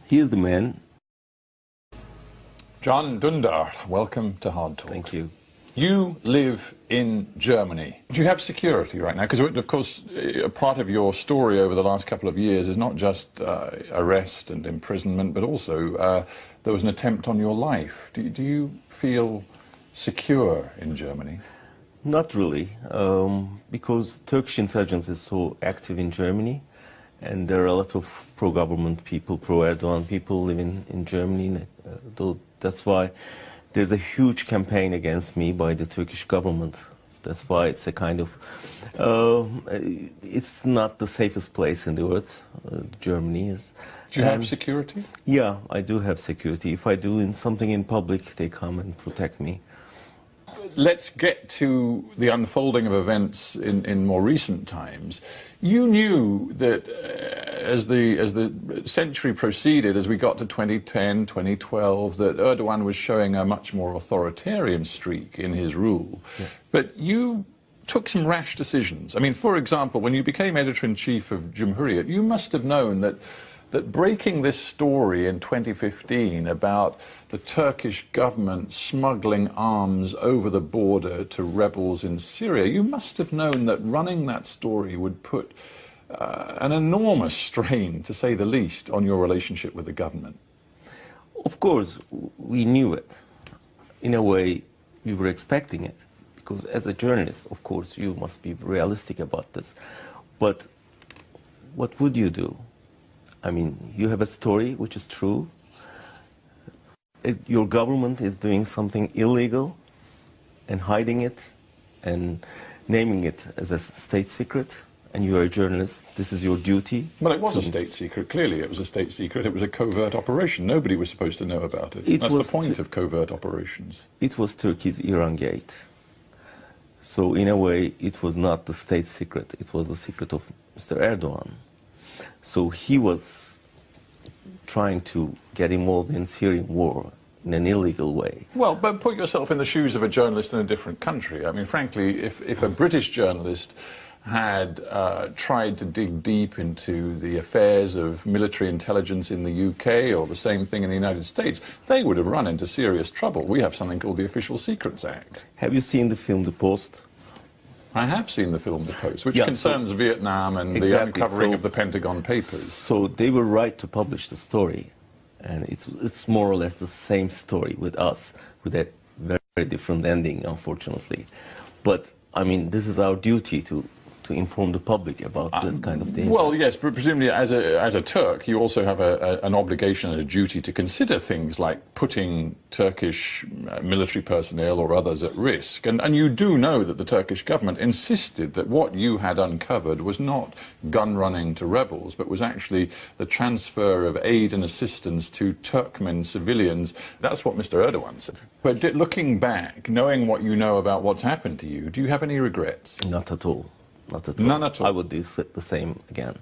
he is the man. John Dündar'a, welcome to Hard Talk. Thank you. You live in Germany. Do you have security right now? Because, of course, a part of your story over the last couple of years is not just arrest and imprisonment, but also there was an attempt on your life. Do you feel secure in Germany? Not really, because Turkish intelligence is so active in Germany, and there are a lot of pro-government people, pro-Erdogan people living in Germany. That's why there's a huge campaign against me by the Turkish government. That's why it's a kind of, it's not the safest place in the world, Germany is. Do you have security? Yeah, I do have security. If I do something in public, they come and protect me. Let's get to the unfolding of events in more recent times. You knew that as the century proceeded, as we got to 2010, 2012, that Erdogan was showing a much more authoritarian streak in his rule. Yeah. But you took some rash decisions. I mean, for example, when you became editor-in-chief of Cumhuriyet, you must have known that breaking this story in 2015 about the Turkish government smuggling arms over the border to rebels in Syria, you must have known that running that story would put an enormous strain, to say the least, on your relationship with the government. Of course, we knew it. In a way, we were expecting it. Because as a journalist, of course, you must be realistic about this. But what would you do? I mean, you have a story which is true. Your government is doing something illegal and hiding it and naming it as a state secret, and you are a journalist. This is your duty. Well, it was a state secret. Clearly, it was a state secret. It was a covert operation. Nobody was supposed to know about it. That's the point of covert operations. It was Turkey's Iran Gate. So, in a way, it was not the state secret. It was the secret of Mr. Erdogan. So he was trying to get involved in Syrian war in an illegal way. Well, but put yourself in the shoes of a journalist in a different country. I mean, frankly, if a British journalist had tried to dig deep into the affairs of military intelligence in the UK or the same thing in the United States, they would have run into serious trouble. We have something called the Official Secrets Act. Have you seen the film The Post? I have seen the film The Post, which concerns Vietnam and the uncovering of the Pentagon Papers. So they were right to publish the story, and it's more or less the same story with us, with a very different ending, unfortunately. But, I mean, this is our duty to inform the public about this kind of thing. Well, yes, but presumably as a Turk, you also have an obligation and a duty to consider things like putting Turkish military personnel or others at risk. And you do know that the Turkish government insisted that what you had uncovered was not gun running to rebels, but was actually the transfer of aid and assistance to Turkmen civilians. That's what Mr. Erdogan said. But looking back, knowing what you know about what's happened to you, do you have any regrets? Not at all. Not at all. None at all. I would do the same again.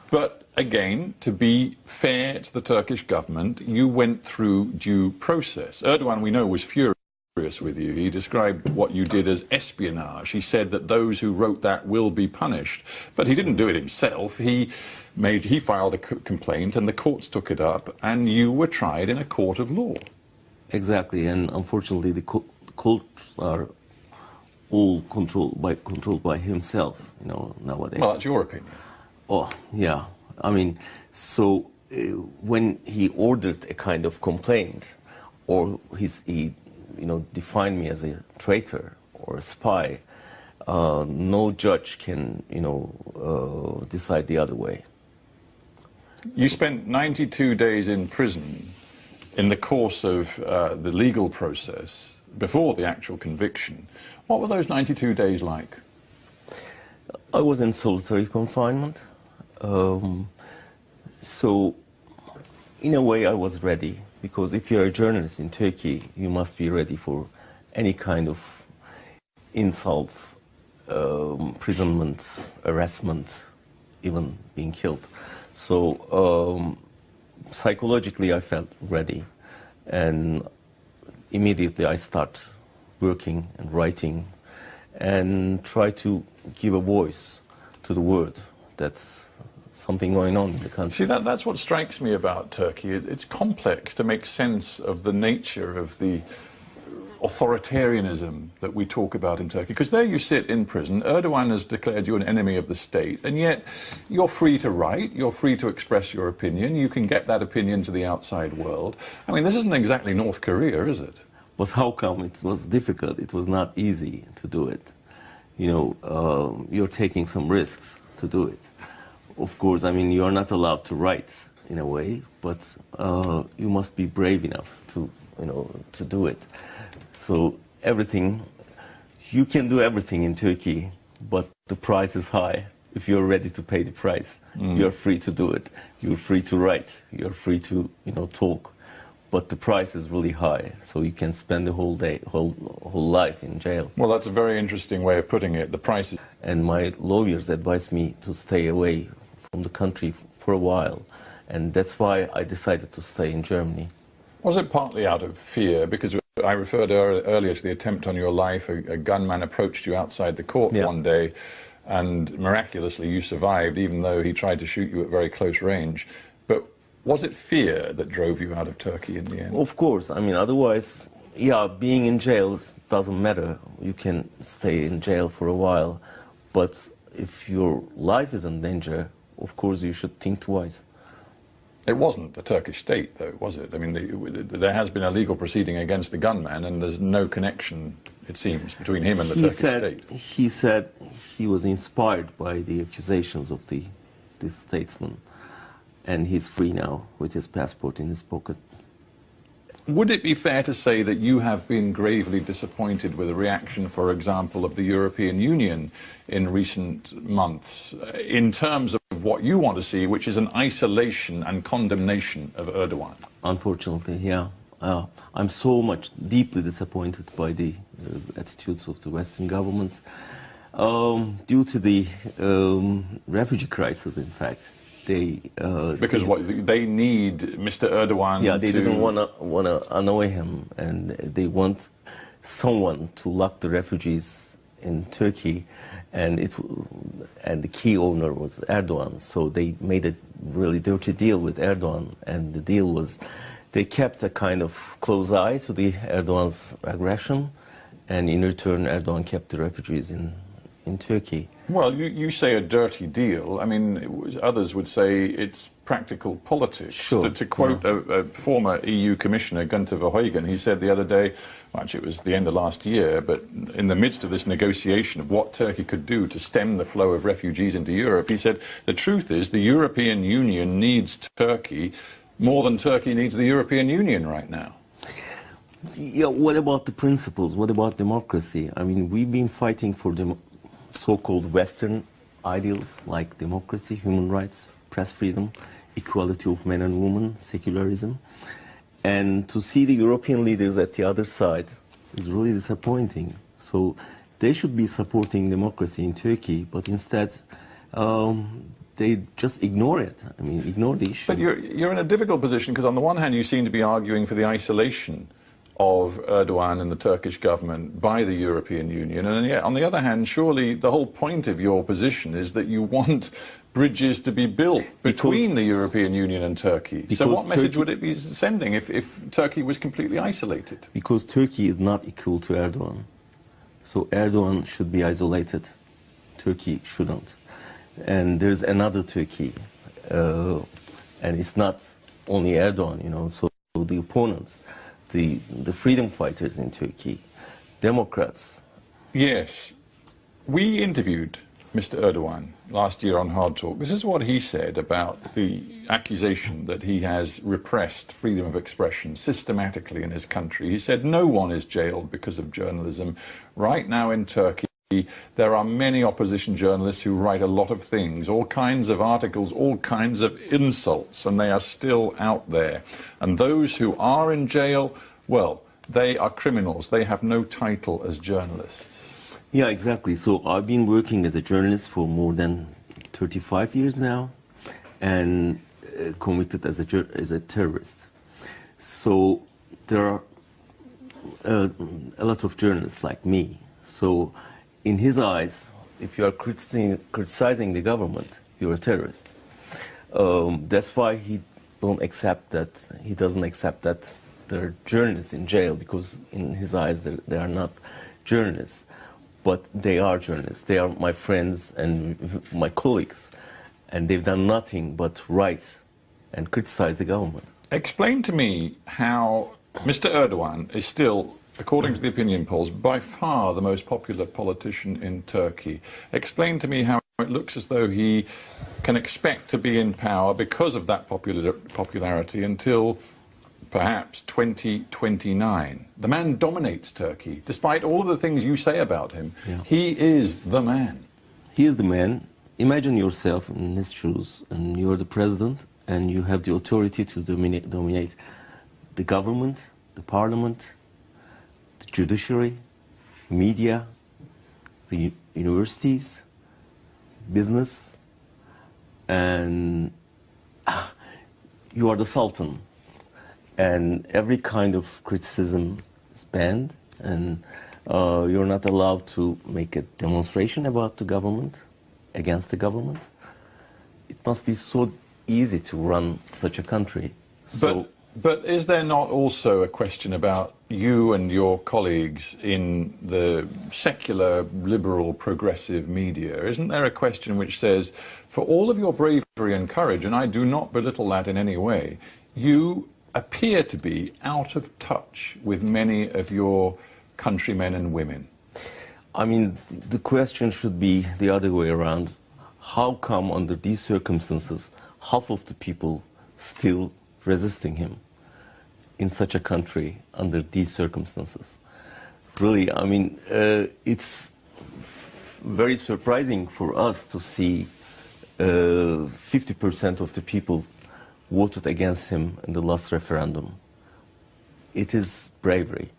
But again, to be fair to the Turkish government, you went through due process. Erdogan, we know, was furious with you. He described what you did as espionage. He said that those who wrote that will be punished. But he didn't do it himself. He filed a complaint, and the courts took it up, and you were tried in a court of law. Exactly, and unfortunately, the courts are all controlled by himself, you know, nowadays. Well, that's your opinion. Oh, yeah. I mean, so when he ordered a kind of complaint, or he, you know, defined me as a traitor or a spy, no judge can, you know, decide the other way. You spent 92 days in prison in the course of the legal process before the actual conviction. What were those 92 days like? I was in solitary confinement. So, in a way, I was ready. Because if you're a journalist in Turkey, you must be ready for any kind of insults, imprisonment, harassment, even being killed. So, psychologically, I felt ready. And immediately I start working and writing and try to give a voice to the word that's something going on in the country. See, that's what strikes me about Turkey. It's complex to make sense of the nature of the authoritarianism that we talk about in Turkey. Because there you sit in prison, Erdogan has declared you an enemy of the state, and yet you're free to write, you're free to express your opinion, you can get that opinion to the outside world. I mean, this isn't exactly North Korea, is it? But how come it was difficult? It was not easy to do it. You know, you're taking some risks to do it. Of course, I mean, you're not allowed to write in a way, but you must be brave enough to, you know, to do it. So everything, you can do everything in Turkey, but the price is high. If you're ready to pay the price, you're free to do it. You're free to write. You're free to, you know, talk. But the price is really high, so you can spend the whole day, whole life in jail. Well, that's a very interesting way of putting it. The price is... And my lawyers advised me to stay away from the country for a while, and that's why I decided to stay in Germany. Was it partly out of fear? Because I referred earlier to the attempt on your life. A gunman approached you outside the court one day, and miraculously you survived, even though he tried to shoot you at very close range. But was it fear that drove you out of Turkey in the end? Of course. I mean, otherwise, yeah, being in jail doesn't matter. You can stay in jail for a while. But if your life is in danger, of course, you should think twice. It wasn't the Turkish state, though, was it? I mean, there has been a legal proceeding against the gunman, and there's no connection, it seems, between him and the Turkish state. He said he was inspired by the accusations of this statesman, and he's free now with his passport in his pocket. Would it be fair to say that you have been gravely disappointed with the reaction, for example, of the European Union in recent months, in terms of what you want to see, which is an isolation and condemnation of Erdogan? Unfortunately, yeah. I'm so much deeply disappointed by the attitudes of the Western governments due to the refugee crisis, in fact. Because they need Mr. Erdogan. Yeah, they didn't want to annoy him, and they want someone to lock the refugees in Turkey, and the key owner was Erdogan. So they made a really dirty deal with Erdogan, and the deal was they kept a kind of close eye to the Erdogan's aggression, and in return Erdogan kept the refugees in Turkey. Well, you say a dirty deal. I mean, others would say it's practical politics. Sure. To quote a former EU Commissioner, Günther Verheugen, he said the other day, well, actually it was the end of last year, but in the midst of this negotiation of what Turkey could do to stem the flow of refugees into Europe, he said, the truth is the European Union needs Turkey more than Turkey needs the European Union right now. Yeah, what about the principles? What about democracy? I mean, we've been fighting for so-called Western ideals like democracy, human rights, press freedom, equality of men and women, secularism. And to see the European leaders at the other side is really disappointing. So they should be supporting democracy in Turkey, but instead they just ignore it. I mean, ignore the issue. But you're in a difficult position because on the one hand you seem to be arguing for the isolation of Erdogan and the Turkish government by the European Union, and yet on the other hand, surely the whole point of your position is that you want bridges to be built between the European Union and Turkey. So what message would it be sending if Turkey was completely isolated? Because Turkey is not equal to Erdogan. So Erdogan should be isolated. Turkey shouldn't. And there's another Turkey. And it's not only Erdogan, you know, so the opponents, the freedom fighters in Turkey, Democrats. Yes. We interviewed Mr. Erdogan last year on Hard Talk. This is what he said about the accusation that he has repressed freedom of expression systematically in his country. He said no one is jailed because of journalism. Right now in Turkey, there are many opposition journalists who write a lot of things, all kinds of articles, all kinds of insults, and they are still out there. And those who are in jail, well, they are criminals. They have no title as journalists. Yeah, exactly. So I've been working as a journalist for more than 35 years now, and convicted as a terrorist. So there are a lot of journalists like me. So in his eyes, if you are criticizing the government, you're a terrorist. That's why he doesn't accept that there are journalists in jail, because in his eyes they are not journalists, but they are journalists. They are my friends and my colleagues, and they've done nothing but write and criticize the government. Explain to me how Mr. Erdogan is still, according to the opinion polls, by far the most popular politician in Turkey. Explain to me how it looks as though he can expect to be in power because of that popularity until perhaps 2029. The man dominates Turkey. Despite all of the things you say about him, he is the man. He is the man. Imagine yourself in his shoes, and you're the president, and you have the authority to dominate the government, the parliament, the judiciary, media, the universities, business, and you are the sultan. And every kind of criticism is banned, and you're not allowed to make a demonstration about the government, against the government. It must be so easy to run such a country. But is there not also a question about you and your colleagues in the secular, liberal, progressive media? Isn't there a question which says, for all of your bravery and courage, and I do not belittle that in any way, you appear to be out of touch with many of your countrymen and women? I mean, the question should be the other way around. How come under these circumstances half of the people still resisting him in such a country under these circumstances? Really, I mean, it's very surprising for us to see 50% of the people voted against him in the last referendum. It is bravery.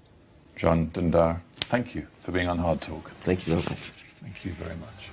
Can Dündar, thank you for being on Hard Talk. Thank you very much. Thank you very much.